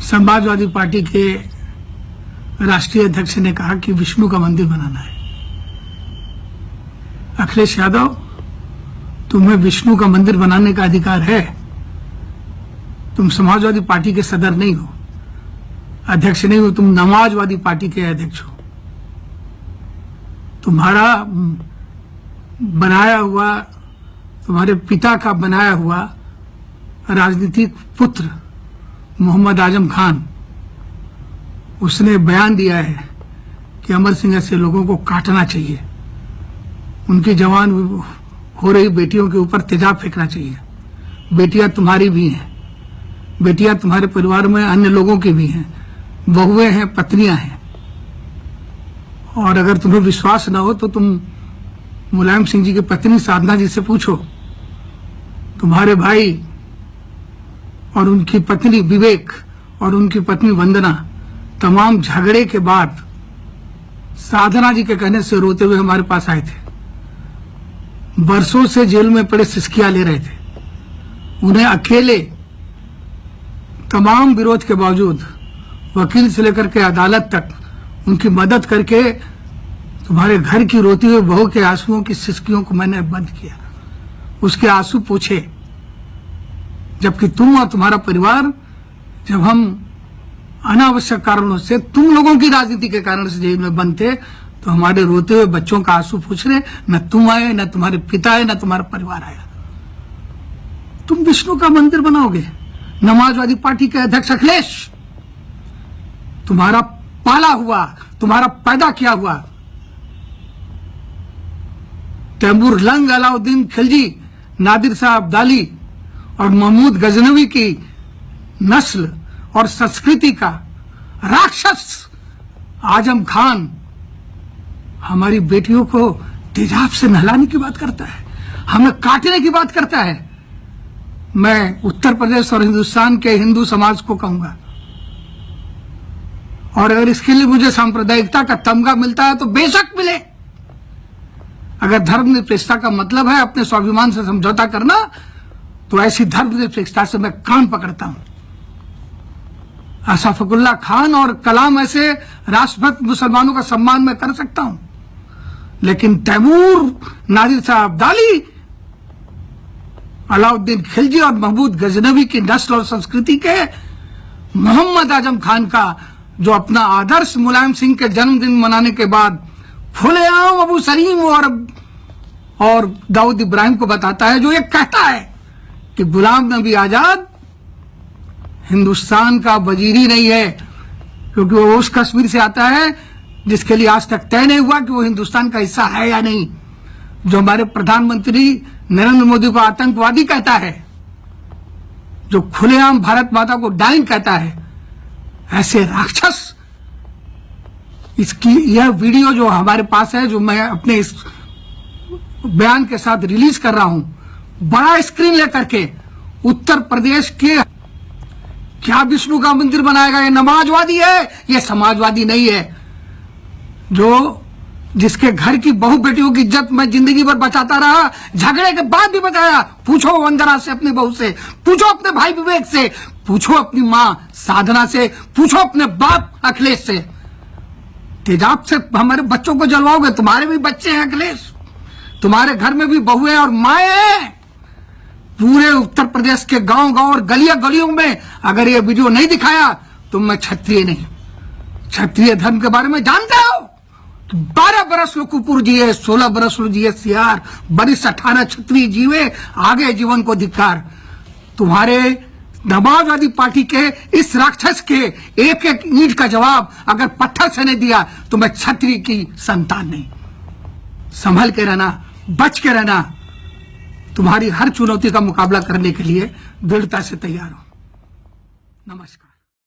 Samajwadi party के राष्ट्रीय अध्यक्ष ने कहा कि विष्णु का मंदिर बनाना है। अखिलेश यादव, तुम्हें विष्णु का मंदिर बनाने का अधिकार है। तुम समाजवादी पार्टी के सदर नहीं हो, अध्यक्ष नहीं हो, तुम नमाजवादी पार्टी के अध्यक्ष हो। तुम्हारा बनाया हुआ, तुम्हारे पिता का बनाया हुआ राजनीतिक पुत्र मोहम्मद आजम खान, उसने बयान दिया है कि अमर सिंह ऐसे लोगों को काटना चाहिए, उनकी जवान हो रही बेटियों के ऊपर तेजाब फेंकना चाहिए। बेटियां तुम्हारी भी हैं, बेटियां तुम्हारे परिवार में अन्य लोगों की भी हैं, बहुएं हैं, पत्नियां हैं। और अगर तुम्हें विश्वास न हो तो तुम मुलायम सिंह जी की पत्नी साधना जी से पूछो। तुम्हारे भाई और उनकी पत्नी विवेक और उनकी पत्नी वंदना तमाम झगड़े के बाद साधना जी के कहने से रोते हुए हमारे पास आए थे। बरसों से जेल में पड़े सिसकियां ले रहे थे। उन्हें अकेले तमाम विरोध के बावजूद वकील से लेकर के अदालत तक उनकी मदद करके तुम्हारे घर की रोती हुई बहू के आंसुओं की सिसकियों को मैंने बंद किया, उसके आंसू पूछे। जबकि तुम और तुम्हारा परिवार, जब हम अनावश्यक कारणों से, तुम लोगों की राजनीति के कारण से जेल में बंद थे, तो हमारे रोते हुए बच्चों का आंसू पूछ रहे, न तुम आए, न तुम्हारे पिता आए, न तुम्हारा परिवार आया। तुम विष्णु का मंदिर बनाओगे? समाजवादी पार्टी के अध्यक्ष अखिलेश, तुम्हारा पाला हुआ, तुम्हारा पैदा किया हुआ तैमूर लंग, अलाउद्दीन खिलजी, नादिर शाह अब्दाली और महमूद गजनवी की नस्ल और संस्कृति का राक्षस आजम खान हमारी बेटियों को तेजाब से नहलाने की बात करता है, हमें काटने की बात करता है। मैं उत्तर प्रदेश और हिंदुस्तान के हिंदू समाज को कहूंगा, और अगर इसके लिए मुझे सांप्रदायिकता का तमगा मिलता है तो बेशक मिले। अगर धर्मनिरपेक्षता का मतलब है अपने स्वाभिमान से समझौता करना, तो ऐसी धर्मनिरपेक्षता से मैं कान पकड़ता हूं। अशफाकुल्ला खान और कलाम ऐसे राष्ट्रभक्त मुसलमानों का सम्मान मैं कर सकता हूं, लेकिन तैमूर, नादिर शाह अब्दाली, अलाउद्दीन खिलजी और महमूद गजनवी की नस्ल और संस्कृति के मोहम्मद आजम खान का, जो अपना आदर्श मुलायम सिंह के जन्मदिन मनाने के बाद खुलेआम अबू सलीम और दाऊद इब्राहिम को बताता है, जो ये कहता है कि गुलाम नबी आजाद हिंदुस्तान का वजीर ही नहीं है, क्योंकि वो उस कश्मीर से आता है जिसके लिए आज तक तय नहीं हुआ कि वो हिंदुस्तान का हिस्सा है या नहीं। जो हमारे प्रधानमंत्री नरेंद्र मोदी को आतंकवादी कहता है, जो खुलेआम भारत माता को डाइन कहता है, ऐसे राक्षस, इसकी यह वीडियो जो हमारे पास है, जो मैं अपने इस बयान के साथ रिलीज कर रहा हूं, बड़ा स्क्रीन लेकर के, उत्तर प्रदेश के क्या विष्णु का मंदिर बनाएगा? ये नमाजवादी है, ये समाजवादी नहीं है। जो जिसके घर की बहू बेटियों की इज्जत मैं जिंदगी भर बचाता रहा, झगड़े के बाद भी बचाया। पूछो वंदना से, अपनी बहू से पूछो, अपने भाई विवेक से पूछो, अपनी मां साधना से पूछो, अपने बाप अखिलेश से। तेजाब से हमारे बच्चों को जलवाओगे? तुम्हारे भी बच्चे हैं अखिलेश, तुम्हारे घर में भी बहुएं और माएं हैं। पूरे उत्तर प्रदेश के गांव गांव और गलियां गलियों में अगर ये वीडियो नहीं दिखाया तो मैं क्षत्रिय नहीं, क्षत्रिय धर्म के बारे में जानते हो? 12 बरस लो कुपुर जिए, 16 बरस लो जिए सियार, बरिस 18 क्षत्रिय जीवे, आगे जीवन को धिक्कार। तुम्हारे समाजवादी पार्टी के इस राक्षस के एक एक ईंट का जवाब अगर पत्थर से नहीं दिया तो मैं क्षत्रिय की संतान नहीं। संभल के रहना, बच के रहना। तुम्हारी हर चुनौती का मुकाबला करने के लिए दृढ़ता से तैयार हूं। नमस्कार।